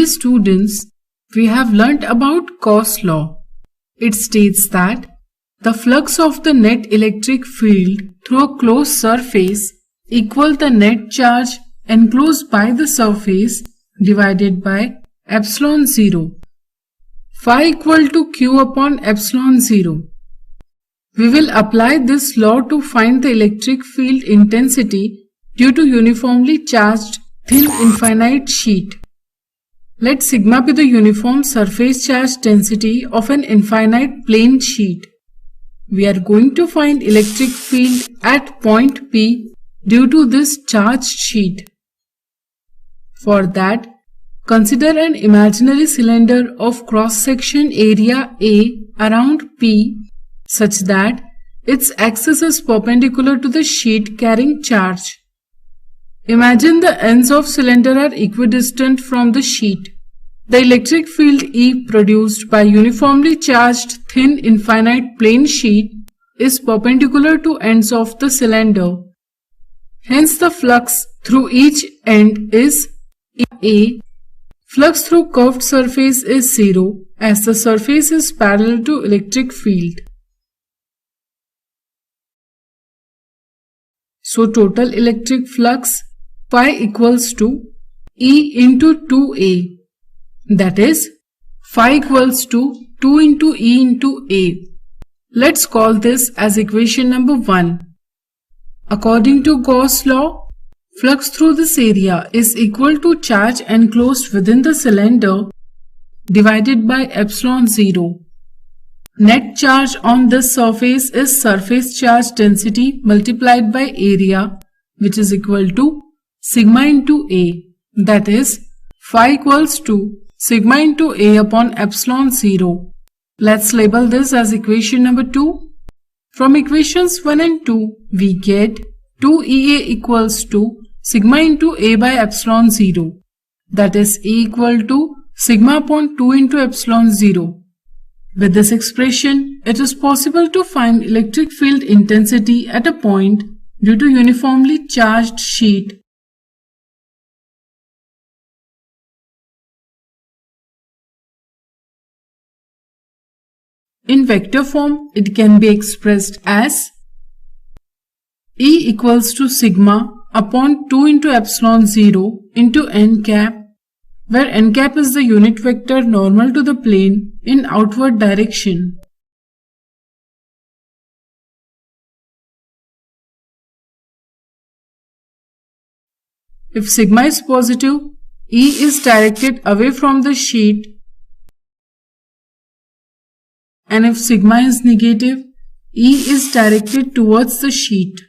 Dear students, we have learnt about Gauss law. It states that the flux of the net electric field through a closed surface equal the net charge enclosed by the surface divided by epsilon 0. Phi equal to Q upon epsilon 0. We will apply this law to find the electric field intensity due to uniformly charged thin infinite sheet. Let sigma be the uniform surface charge density of an infinite plane sheet. We are going to find electric field at point P due to this charged sheet. For that, consider an imaginary cylinder of cross-section area A around P such that its axis is perpendicular to the sheet carrying charge. Imagine the ends of cylinder are equidistant from the sheet. The electric field E produced by uniformly charged thin infinite plane sheet is perpendicular to ends of the cylinder. Hence the flux through each end is A. Flux through curved surface is 0 as the surface is parallel to electric field. So total electric flux phi equals to E into 2A. That is, phi equals to 2 into E into A. Let's call this as equation number 1. According to Gauss law, flux through this area is equal to charge enclosed within the cylinder divided by epsilon 0. Net charge on this surface is surface charge density multiplied by area, which is equal to sigma into A. That is, phi equals to sigma into A upon epsilon 0. Let's label this as equation number 2. From equations 1 and 2, we get 2EA equals to sigma into A by epsilon 0. That is E equal to sigma upon 2 into epsilon 0. With this expression, it is possible to find electric field intensity at a point due to uniformly charged sheet. In vector form, it can be expressed as E equals to sigma upon 2 into epsilon 0 into n cap, where n cap is the unit vector normal to the plane in outward direction. If sigma is positive, E is directed away from the sheet, and if sigma is negative, E is directed towards the sheet.